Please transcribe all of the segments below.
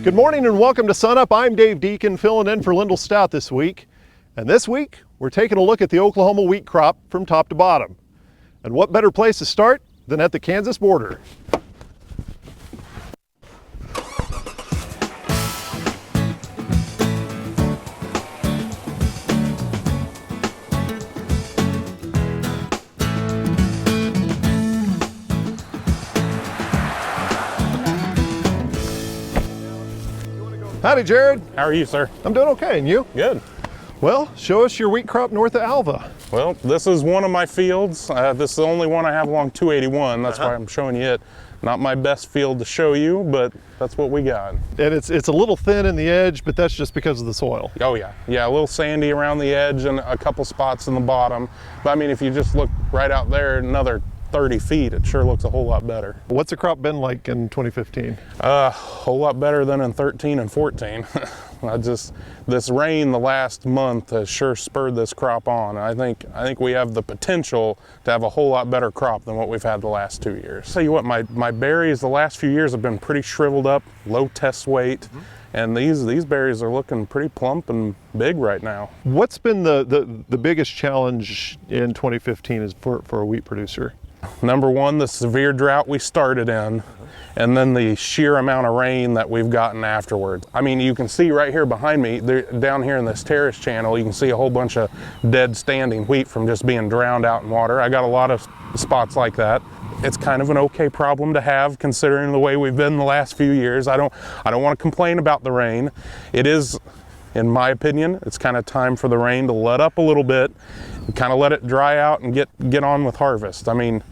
Good morning and welcome to SUNUP. I'm Dave Deacon, filling in for Lyndall Stout this week. And this week, we're taking a look at the Oklahoma wheat crop from top to bottom. And what better place to start than at the Kansas border? Howdy, Jared. How are you, sir? I'm doing okay, and you? Good. Well, show us your wheat crop north of Alva. Well, this is one of my fields. This is the only one I have along 281. That's why I'm showing you it. Not my best field to show you, but that's what we got. And it's a little thin in the edge, but that's just because of the soil. Oh yeah, yeah, a little sandy around the edge and a couple spots in the bottom. But I mean, if you just look right out there, another 30 feet, it sure looks a whole lot better. What's the crop been like in 2015? A whole lot better than in 13 and 14. This rain the last month has sure spurred this crop on. I think we have the potential to have a whole lot better crop than what we've had the last 2 years. Tell you what, my berries the last few years have been pretty shriveled up, low test weight. And these berries are looking pretty plump and big right now. What's been the biggest challenge in 2015 is for a wheat producer? Number one, the severe drought we started in, and then the sheer amount of rain that we've gotten afterward. I mean, you can see right here behind me, down here in this terrace channel, you can see a whole bunch of dead standing wheat from just being drowned out in water. I got a lot of spots like that. It's kind of an okay problem to have considering the way we've been the last few years. I don't want to complain about the rain. It is, in my opinion, it's kind of time for the rain to let up a little bit, and kind of let it dry out and get on with harvest. I mean,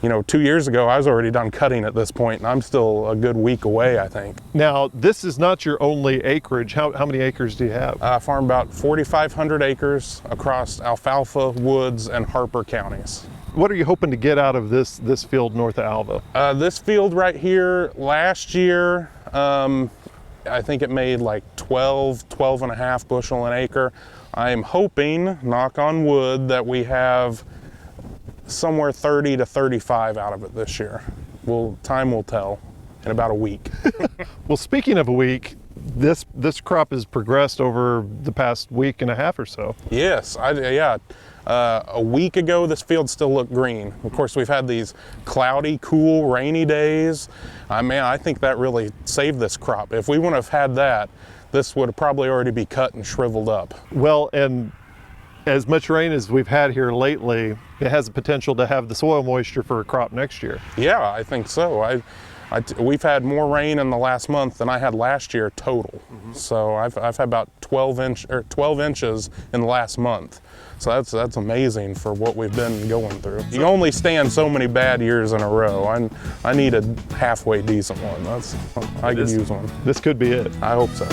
you know, 2 years ago, I was already done cutting at this point, and I'm still a good week away, I think. Now, this is not your only acreage. How many acres do you have? I farm about 4,500 acres across Alfalfa, Woods, and Harper counties. What are you hoping to get out of this field north of Alva? This field right here, last year, I think it made like 12 and a half bushel an acre. I'm hoping, knock on wood, that we have somewhere 30 to 35 out of it this year. Time will tell in about a week. Well, speaking of a week, this crop has progressed over the past week and a half or so. Yes, a week ago, this field still looked green. Of course, we've had these cloudy, cool, rainy days. I think that really saved this crop. If we wouldn't have had that, this would have probably already be cut and shriveled up. Well, and as much rain as we've had here lately, it has the potential to have the soil moisture for a crop next year. Yeah, I think so. We've had more rain in the last month than I had last year total. So I've had about 12 inches in the last month. So that's amazing for what we've been going through. You only stand so many bad years in a row. I need a halfway decent one. I could use one. This could be it. I hope so.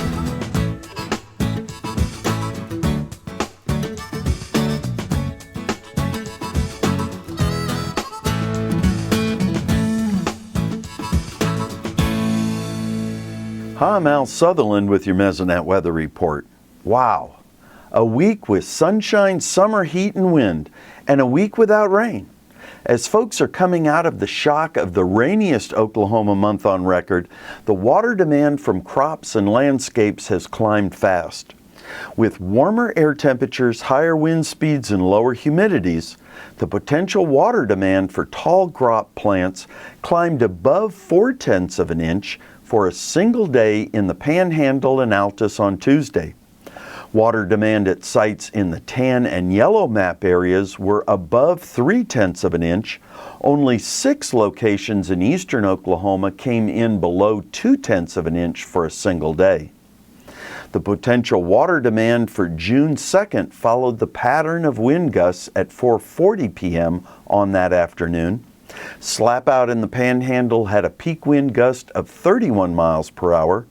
Hi, I'm Al Sutherland with your Mesonet weather report. Wow, a week with sunshine, summer heat and wind, and a week without rain. As folks are coming out of the shock of the rainiest Oklahoma month on record, the water demand from crops and landscapes has climbed fast. With warmer air temperatures, higher wind speeds, and lower humidities, the potential water demand for tall crop plants climbed above 0.4 of an inch for a single day in the Panhandle and Altus on Tuesday. Water demand at sites in the tan and yellow map areas were above 0.3 of an inch. Only 6 locations in eastern Oklahoma came in below 0.2 of an inch for a single day. The potential water demand for June 2nd followed the pattern of wind gusts at 4:40 p.m. on that afternoon. Slap out in the Panhandle had a peak wind gust of 31 miles per hour.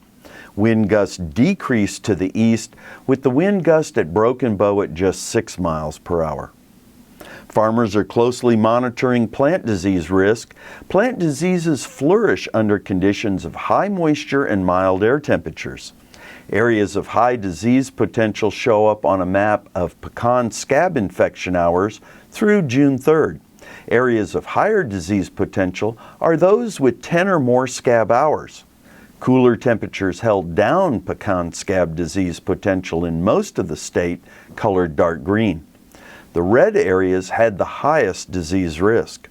Wind gust decreased to the east, with the wind gust at Broken Bow at just 6 miles per hour. Farmers are closely monitoring plant disease risk. Plant diseases flourish under conditions of high moisture and mild air temperatures. Areas of high disease potential show up on a map of pecan scab infection hours through June 3rd. Areas of higher disease potential are those with 10 or more scab hours. Cooler temperatures held down pecan scab disease potential in most of the state, colored dark green. The red areas had the highest disease risk.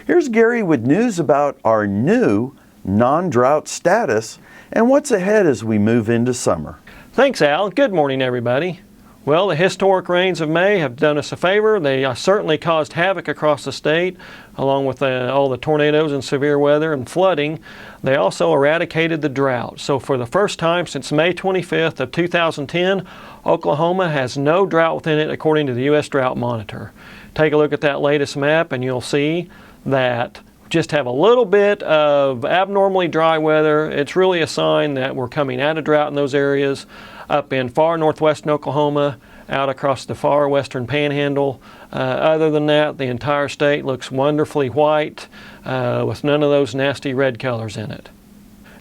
Here's Gary with news about our new non-drought status and what's ahead as we move into summer. Thanks, Al. Good morning, everybody. Well, the historic rains of May have done us a favor. They certainly caused havoc across the state, along with all the tornadoes and severe weather and flooding. They also eradicated the drought. So for the first time since May 25th of 2010, Oklahoma has no drought within it according to the U.S. Drought Monitor. Take a look at that latest map and you'll see that just have a little bit of abnormally dry weather. It's really a sign that we're coming out of drought in those areas. Up in far northwestern Oklahoma, out across the far western Panhandle. Other than that, the entire state looks wonderfully white with none of those nasty red colors in it.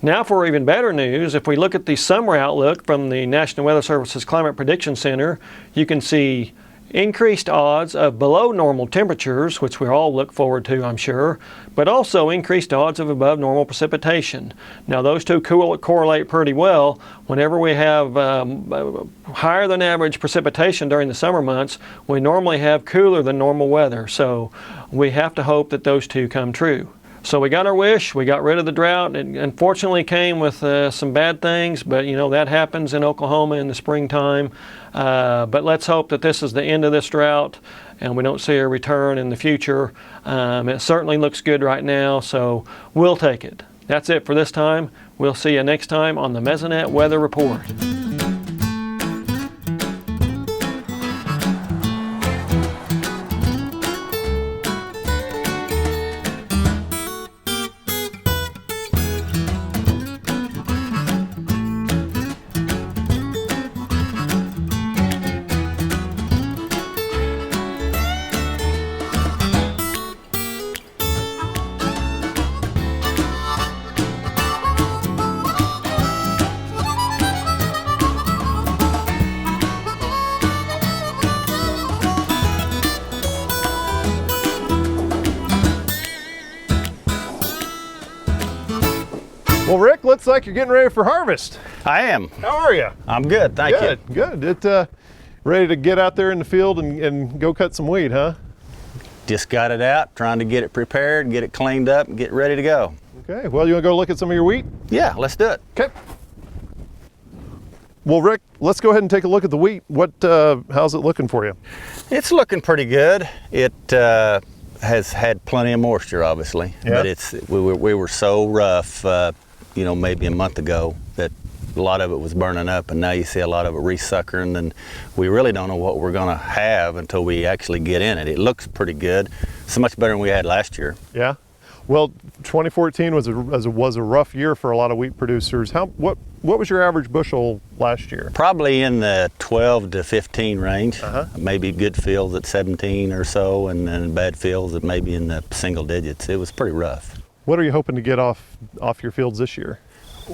Now for even better news, if we look at the summer outlook from the National Weather Service's Climate Prediction Center, you can see increased odds of below normal temperatures, which we all look forward to, I'm sure, but also increased odds of above normal precipitation. Now those two correlate pretty well. Whenever we have higher than average precipitation during the summer months, we normally have cooler than normal weather. So we have to hope that those two come true. So we got our wish, we got rid of the drought. It unfortunately came with some bad things, but you know that happens in Oklahoma in the springtime. But let's hope that this is the end of this drought and we don't see a return in the future. It certainly looks good right now, so we'll take it. That's it for this time. We'll see you next time on the Mesonet Weather Report. Well, Rick, looks like you're getting ready for harvest. I am. How are you? I'm good, thank you. Good. Ready to get out there in the field and go cut some weed, huh? Just got it out, trying to get it prepared, get it cleaned up, and get ready to go. Okay, well, you want to go look at some of your wheat? Yeah, let's do it. Okay. Well, Rick, let's go ahead and take a look at the wheat. How's it looking for you? It's looking pretty good. It has had plenty of moisture, obviously, yeah. But we were so rough, maybe a month ago that a lot of it was burning up, and now you see a lot of it resuckering, and we really don't know what we're going to have until we actually get in it. It looks pretty good. So much better than we had last year. Yeah. Well, 2014 was a rough year for a lot of wheat producers. What was your average bushel last year? Probably in the 12 to 15 range. Uh-huh. Maybe good fields at 17 or so, and then bad fields at maybe in the single digits. It was pretty rough. What are you hoping to get off your fields this year?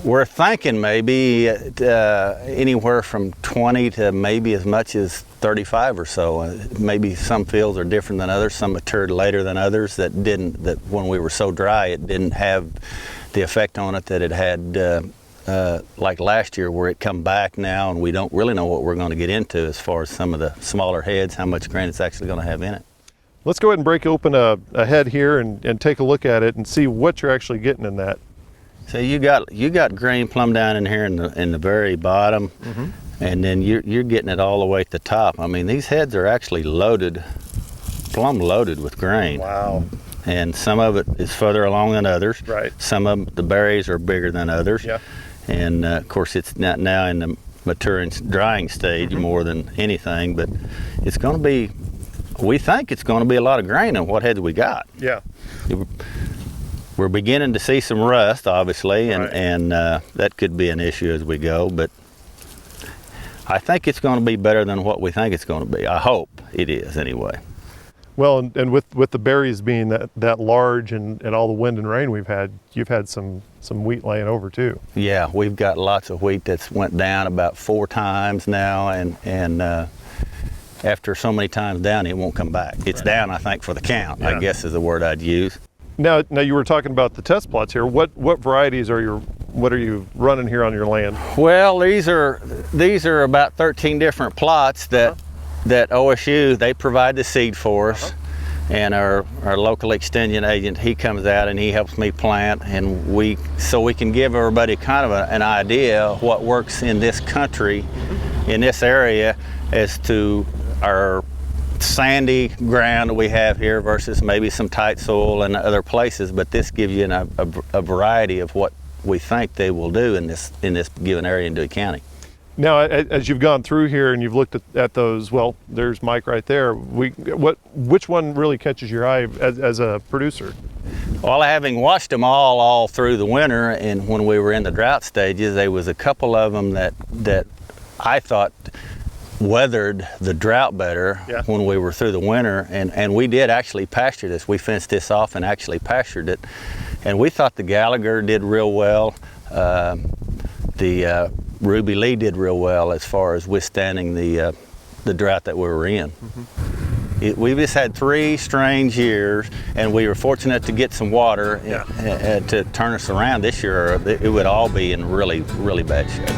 We're thinking maybe anywhere from 20 to maybe as much as 35 or so. Maybe some fields are different than others. Some matured later than others that when we were so dry, it didn't have the effect on it that it had like last year, where it come back now, and we don't really know what we're going to get into as far as some of the smaller heads, how much grain it's actually going to have in it. Let's go ahead and break open a head here and take a look at it and see what you're actually getting in that. So you got grain plumb down in here in the very bottom, mm-hmm. and then you're getting it all the way at the top. I mean, these heads are actually plumb loaded with grain. Wow. And some of it is further along than others. Right. Some of the berries are bigger than others. Yeah. And of course, it's not now in the maturing, drying stage, mm-hmm. more than anything. But it's going to be We think it's going to be a lot of grain on what heads we got. Yeah. We're beginning to see some rust, obviously, and, Right. and that could be an issue as we go, but I think it's going to be better than what we think it's going to be. I hope it is, anyway. Well, and with the berries being that large and all the wind and rain we've had, you've had some wheat laying over too. Yeah, we've got lots of wheat that's went down about 4 times now, and after so many times down, it won't come back. It's down, I think, for the count, Yeah. I guess is the word I'd use. Now you were talking about the test plots here. What varieties are you running here on your land? Well, these are about 13 different plots that OSU, they provide the seed for us, and our local extension agent, he comes out and he helps me plant, and so we can give everybody kind of an idea of what works in this country, in this area, as to our sandy ground we have here versus maybe some tight soil in other places. But this gives you a variety of what we think they will do in this given area in Dewey County. Now, as you've gone through here and you've looked at those, well, there's Mike right there. Which one really catches your eye as a producer? Well, having watched them all through the winter, and when we were in the drought stages, there was a couple of them that I thought weathered the drought better. Yeah. When we were through the winter, and we did actually pasture this. We fenced this off and actually pastured it, and we thought the Gallagher did real well. The Ruby Lee did real well as far as withstanding the drought that we were in. Mm-hmm. We've just had 3 strange years, and we were fortunate to get some water to turn us around. This year, it would all be in really, really bad shape.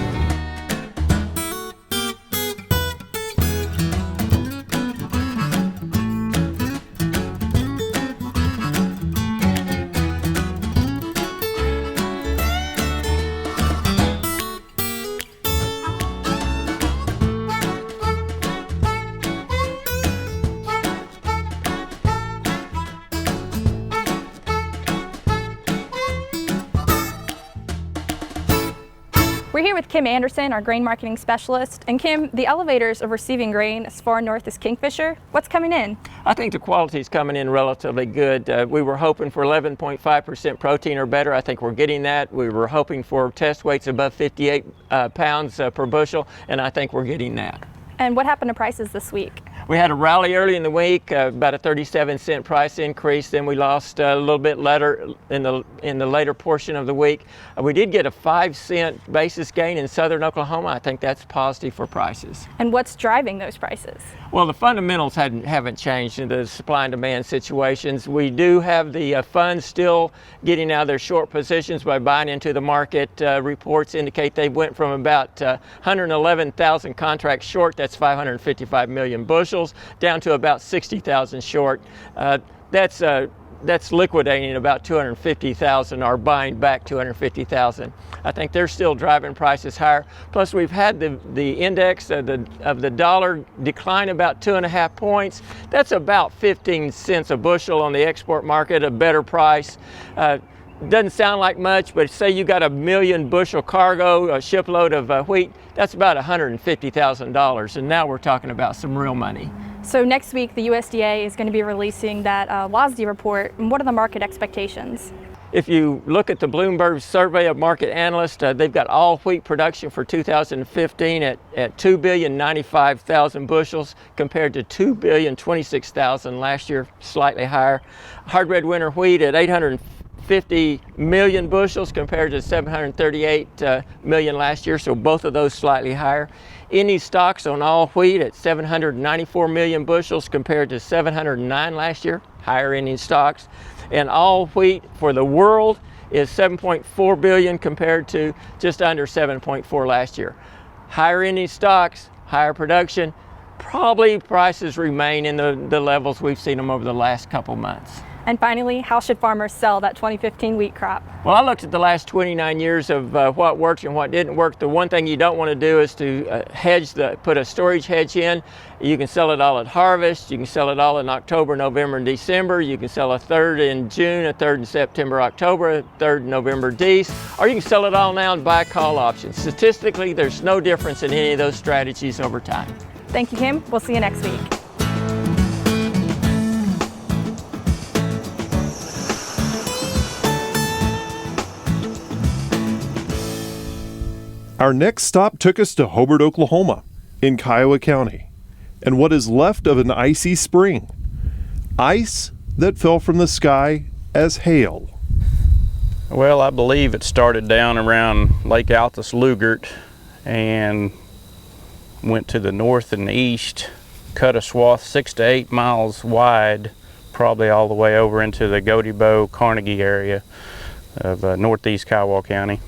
We're here with Kim Anderson, our grain marketing specialist. And Kim, the elevators of receiving grain as far north as Kingfisher, what's coming in? I think the quality is coming in relatively good. We were hoping for 11.5% protein or better. I think we're getting that. We were hoping for test weights above 58 pounds per bushel, and I think we're getting that. And what happened to prices this week? We had a rally early in the week, about a 37-cent price increase. Then we lost a little bit later in the later portion of the week. We did get a 5-cent basis gain in southern Oklahoma. I think that's positive for prices. And what's driving those prices? Well, the fundamentals haven't changed in the supply and demand situations. We do have the funds still getting out of their short positions by buying into the market. Reports indicate they went from about 111,000 contracts short, that's 555 million bushels, down to about 60,000 short. That's liquidating about 250,000 or buying back 250,000. I think they're still driving prices higher. Plus, we've had the index of the dollar decline about 2.5 points. That's about 15 cents a bushel on the export market, a better price. Doesn't sound like much, but say you got a 1 million bushel cargo, a shipload of wheat, that's about $150,000, and now we're talking about some real money. So next week, the USDA is going to be releasing that WASDE report. And what are the market expectations? If you look at the Bloomberg survey of market analysts, they've got all wheat production for 2015 at 2,095,000 bushels compared to 2,026,000 last year, slightly higher. Hard red winter wheat at 850 million bushels compared to 738 million last year, so both of those slightly higher. Any stocks on all wheat at 794 million bushels compared to 709 last year, higher ending stocks. And all wheat for the world is 7.4 billion compared to just under 7.4 last year. Higher ending stocks, higher production, probably prices remain in the levels we've seen them over the last couple months. And finally, how should farmers sell that 2015 wheat crop? Well, I looked at the last 29 years of what worked and what didn't work. The one thing you don't want to do is to put a storage hedge in. You can sell it all at harvest. You can sell it all in October, November, and December. You can sell a third in June, a third in September, October, a third in November, Dec. Or you can sell it all now and buy call options. Statistically, there's no difference in any of those strategies over time. Thank you, Kim. We'll see you next week. Our next stop took us to Hobart, Oklahoma, in Kiowa County, and what is left of an icy spring. Ice that fell from the sky as hail. Well, I believe it started down around Lake Altus Lugert and went to the north and east, cut a swath 6 to 8 miles wide, probably all the way over into the Godebo, Carnegie area of northeast Kiowa County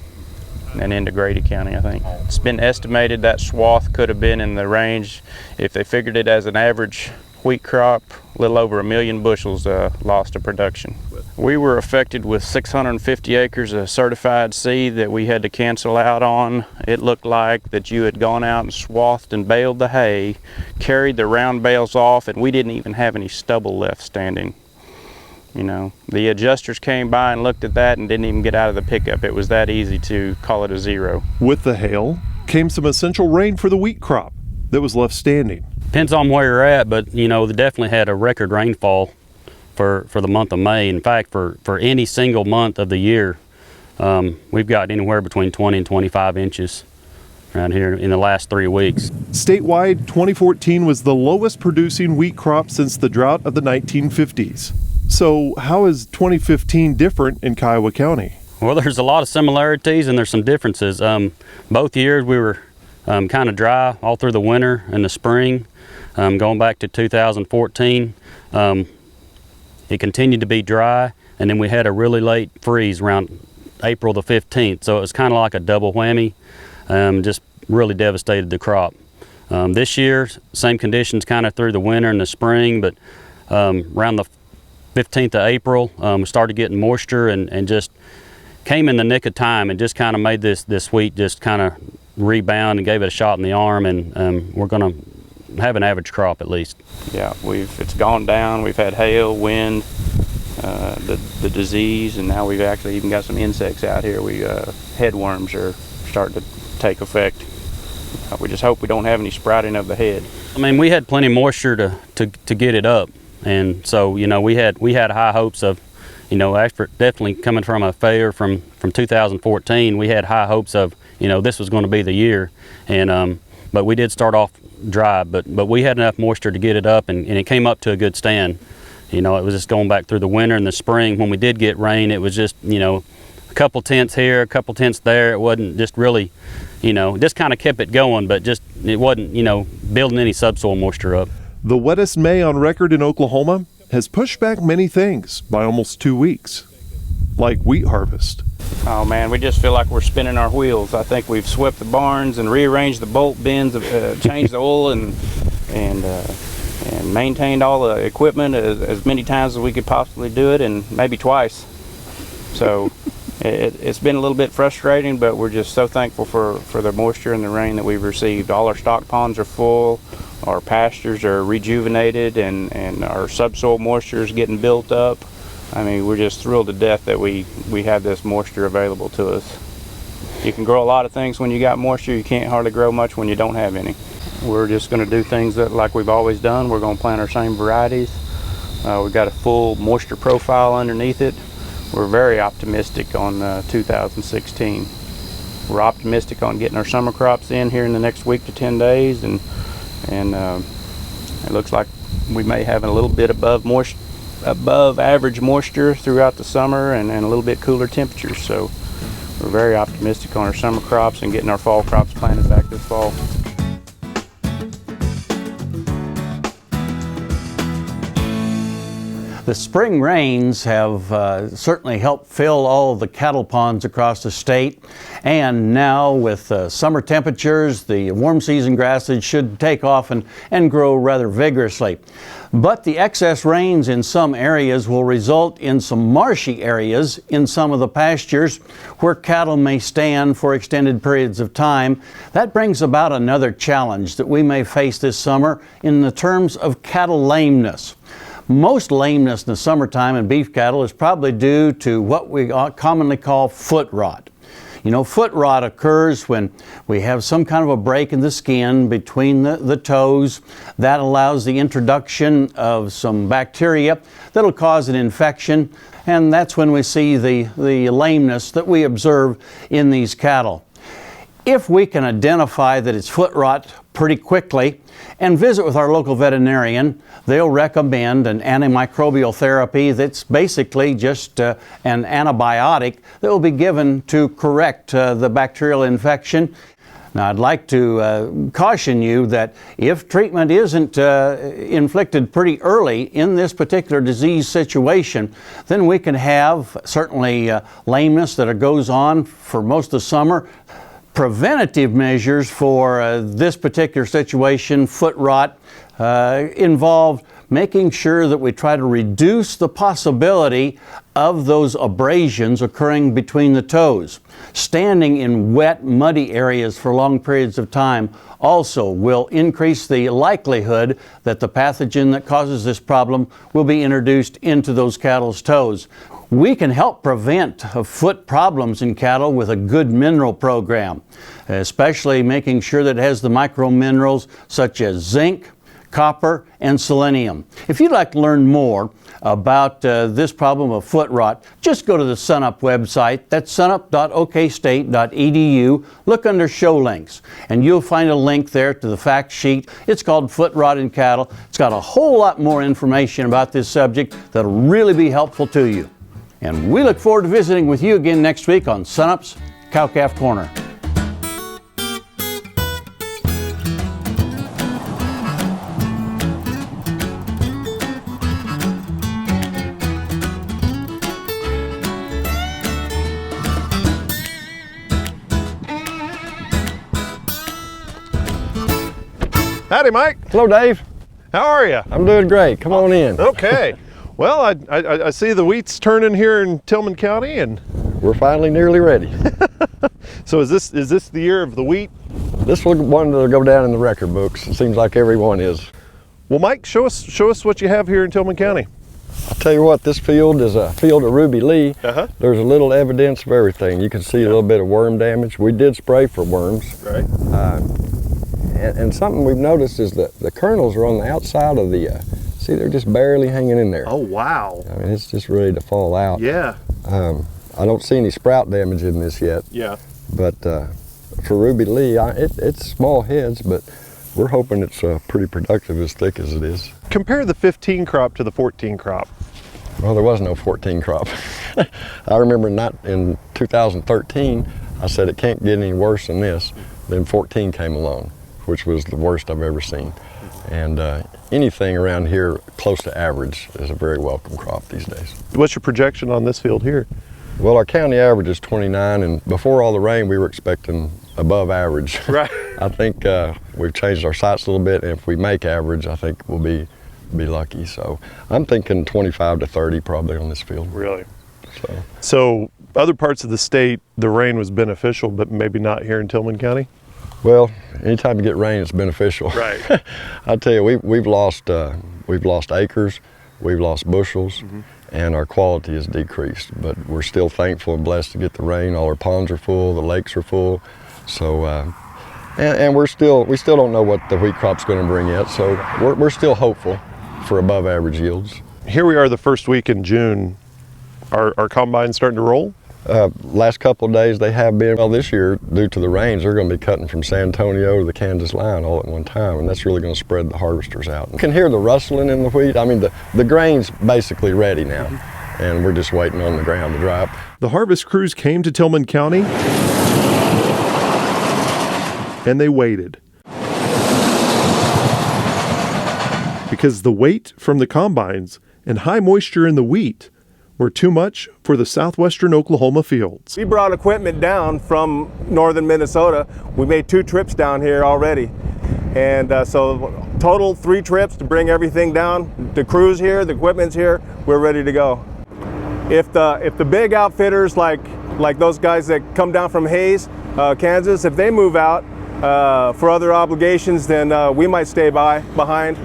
and into Grady County, I think. It's been estimated that swath could have been in the range, if they figured it as an average wheat crop, a little over 1 million bushels lost to production. We were affected with 650 acres of certified seed that we had to cancel out on. It looked like that you had gone out and swathed and baled the hay, carried the round bales off, and we didn't even have any stubble left standing. You know, the adjusters came by and looked at that and didn't even get out of the pickup. It was that easy to call it a zero. With the hail came some essential rain for the wheat crop that was left standing. Depends on where you're at, but you know, they definitely had a record rainfall for the month of May. In fact, for any single month of the year, we've got anywhere between 20 and 25 inches around here in the last 3 weeks. Statewide, 2014 was the lowest producing wheat crop since the drought of the 1950s. So how is 2015 different in Kiowa County? Well, there's a lot of similarities and there's some differences. Both years we were kind of dry all through the winter and the spring. Going back to 2014, it continued to be dry, and then we had a really late freeze around April the 15th. So it was kind of like a double whammy, just really devastated the crop. This year, same conditions kind of through the winter and the spring, but around the 15th of April, we started getting moisture and just came in the nick of time and just kind of made this wheat just kind of rebound and gave it a shot in the arm, and we're going to have an average crop at least. Yeah, it's gone down. We've had hail, wind, the disease, and now we've actually even got some insects out here. Headworms are starting to take effect. We just hope we don't have any sprouting of the head. I mean, we had plenty of moisture to get it up, and so you know we had high hopes of, you know, after definitely coming from a failure from 2014, we had high hopes of, you know, this was going to be the year, and but we did start off dry, but we had enough moisture to get it up, and it came up to a good stand. You know, it was just going back through the winter and the spring. When we did get rain, it was just, you know, a couple tenths here, a couple tenths there. It wasn't just really, you know, just kind of kept it going, but just it wasn't, you know, building any subsoil moisture up. The wettest May on record in Oklahoma has pushed back many things by almost 2 weeks, like wheat harvest. Oh man, we just feel like we're spinning our wheels. I think we've swept the barns and rearranged the bolt bins, changed the oil, and maintained all the equipment as many times as we could possibly do it, and maybe twice. So it's been a little bit frustrating, but we're just so thankful for the moisture and the rain that we've received. All our stock ponds are full, our pastures are rejuvenated, and our subsoil moisture is getting built up. I mean, we're just thrilled to death that we have this moisture available to us. You can grow a lot of things when you got moisture. You can't hardly grow much when you don't have any. We're just going to do things that like we've always done. We're going to plant our same varieties. We've got a full moisture profile underneath it. We're very optimistic on 2016. We're optimistic on getting our summer crops in here in the next week to 10 days, and it looks like we may have a little bit above average moisture throughout the summer, and a little bit cooler temperatures. So we're very optimistic on our summer crops and getting our fall crops planted back this fall. The spring rains have certainly helped fill all of the cattle ponds across the state, and now with summer temperatures, the warm season grasses should take off and grow rather vigorously. But the excess rains in some areas will result in some marshy areas in some of the pastures where cattle may stand for extended periods of time. That brings about another challenge that we may face this summer in the terms of cattle lameness. Most lameness in the summertime in beef cattle is probably due to what we commonly call foot rot. You know, foot rot occurs when we have some kind of a break in the skin between the toes. That allows the introduction of some bacteria that'll cause an infection, and that's when we see the lameness that we observe in these cattle. If we can identify that it's foot rot pretty quickly and visit with our local veterinarian, they'll recommend an antimicrobial therapy that's basically just an antibiotic that will be given to correct the bacterial infection. Now, I'd like to caution you that if treatment isn't inflicted pretty early in this particular disease situation, then we can have certainly lameness that goes on for most of the summer. Preventative measures for this particular situation, foot rot, involve making sure that we try to reduce the possibility of those abrasions occurring between the toes. Standing in wet, muddy areas for long periods of time also will increase the likelihood that the pathogen that causes this problem will be introduced into those cattle's toes. We can help prevent foot problems in cattle with a good mineral program, especially making sure that it has the micro minerals such as zinc, copper, and selenium. If you'd like to learn more about this problem of foot rot, just go to the SUNUP website. That's sunup.okstate.edu. Look under show links, and you'll find a link there to the fact sheet. It's called Foot Rot in Cattle. It's got a whole lot more information about this subject that'll really be helpful to you. And we look forward to visiting with you again next week on SUNUP's Cow-Calf Corner. Howdy, Mike. Hello, Dave. How are you? I'm doing great. Come on in. Okay. Well, I see the wheat's turning here in Tillman County, and We're finally nearly ready. so is this the year of the wheat? This one will go down in the record books. It seems like every one is. Well, Mike, show us what you have here in Tillman County. I'll tell you what, this field is a field of Ruby Lee. Uh-huh. There's a little evidence of everything. You can see a little bit of worm damage. We did spray for worms. Right. And something we've noticed is that the kernels are on the outside of the, see, they're just barely hanging in there. Oh, wow. I mean, it's just ready to fall out. Yeah. I don't see any sprout damage in this yet. Yeah. But for Ruby Lee, it's small heads, but we're hoping it's pretty productive as thick as it is. Compare the 15 crop to the 14 crop. Well, there was no 14 crop. I remember not in 2013, I said it can't get any worse than this. Then 14 came along, which was the worst I've ever seen. And anything around here close to average is a very welcome crop these days. What's your projection on this field here? Well, our county average is 29, and before all the rain, we were expecting above average. Right. I think we've changed our sights a little bit, and if we make average, I think we'll be lucky. So I'm thinking 25 to 30 probably on this field. Really? So other parts of the state, the rain was beneficial, but maybe not here in Tillman County? Well, anytime you get rain, it's beneficial. Right. I tell you, we've lost acres, we've lost bushels, and our quality has decreased. But we're still thankful and blessed to get the rain. All our ponds are full, the lakes are full. So, and we still don't know what the wheat crop's going to bring yet. So we're still hopeful for above average yields. Here we are the first week in June. Are combines starting to roll? Last couple of days they have been. Well, this year, due to the rains, they're going to be cutting from San Antonio to the Kansas line all at one time, and that's really going to spread the harvesters out. You can hear the rustling in the wheat. I mean, the grain's basically ready now, and we're just waiting on the ground to dry up. The harvest crews came to Tillman County, and they waited. Because the weight from the combines and high moisture in the wheat were too much for the southwestern Oklahoma fields. We brought equipment down from northern Minnesota. We made 2 trips down here already. And so total 3 trips to bring everything down. The crew's here, the equipment's here, we're ready to go. If the big outfitters like those guys that come down from Hayes, Kansas, if they move out for other obligations, then we might stay behind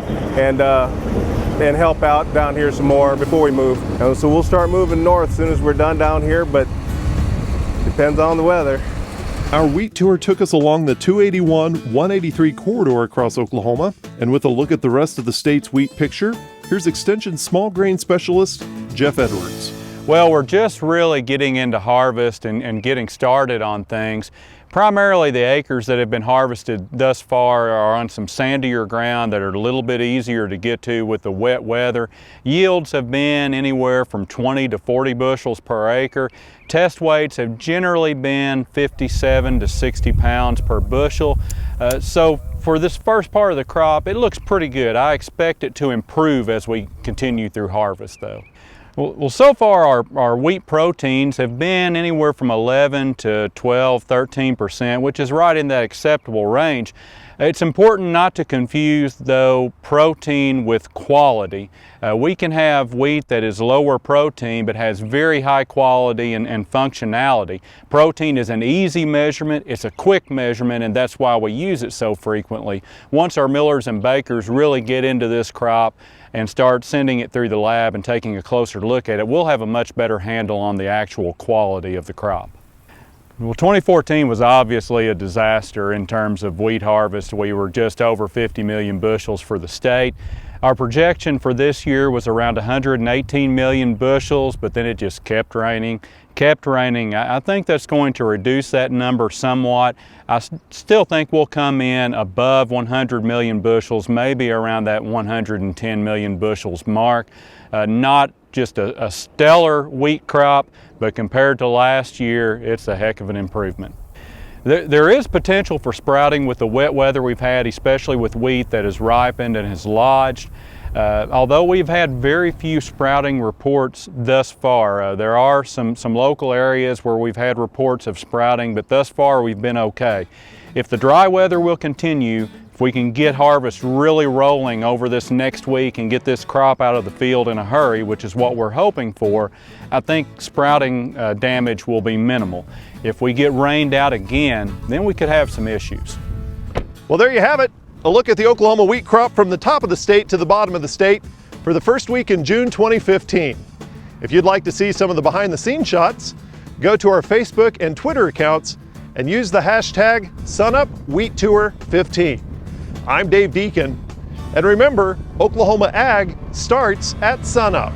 and help out down here some more before we move. So we'll start moving north as soon as we're done down here, but depends on the weather. Our wheat tour took us along the 281-183 corridor across Oklahoma, and with a look at the rest of the state's wheat picture, here's Extension small grain specialist Jeff Edwards. Well, we're just really getting into harvest and getting started on things, Primarily the acres that have been harvested thus far are on some sandier ground that are a little bit easier to get to with the wet weather. Yields have been anywhere from 20 to 40 bushels per acre. Test weights have generally been 57 to 60 pounds per bushel. So for this first part of the crop, it looks pretty good. I expect it to improve as we continue through harvest though. Well, so far our wheat proteins have been anywhere from 11 to 12, 13%, which is right in that acceptable range. It's important not to confuse, though, protein with quality. We can have wheat that is lower protein but has very high quality and functionality. Protein is an easy measurement, it's a quick measurement, and that's why we use it so frequently. Once our millers and bakers really get into this crop and start sending it through the lab and taking a closer look at it, we'll have a much better handle on the actual quality of the crop. Well, 2014 was obviously a disaster in terms of wheat harvest. We were just over 50 million bushels for the state. Our projection for this year was around 118 million bushels, but then it just kept raining. I think that's going to reduce that number somewhat. I still think we'll come in above 100 million bushels, maybe around that 110 million bushels mark. Not just a stellar wheat crop, but compared to last year, it's a heck of an improvement. There is potential for sprouting with the wet weather we've had, especially with wheat that has ripened and has lodged. Although we've had very few sprouting reports thus far, there are some local areas where we've had reports of sprouting, but thus far we've been okay. If the dry weather will continue, if we can get harvest really rolling over this next week and get this crop out of the field in a hurry, which is what we're hoping for, I think sprouting damage will be minimal. If we get rained out again, then we could have some issues. Well, there you have it. A look at the Oklahoma wheat crop from the top of the state to the bottom of the state for the first week in June 2015. If you'd like to see some of the behind-the-scenes shots, go to our Facebook and Twitter accounts and use the hashtag SUNUPWheatTour15. I'm Dave Deacon, and remember, Oklahoma Ag starts at sunup.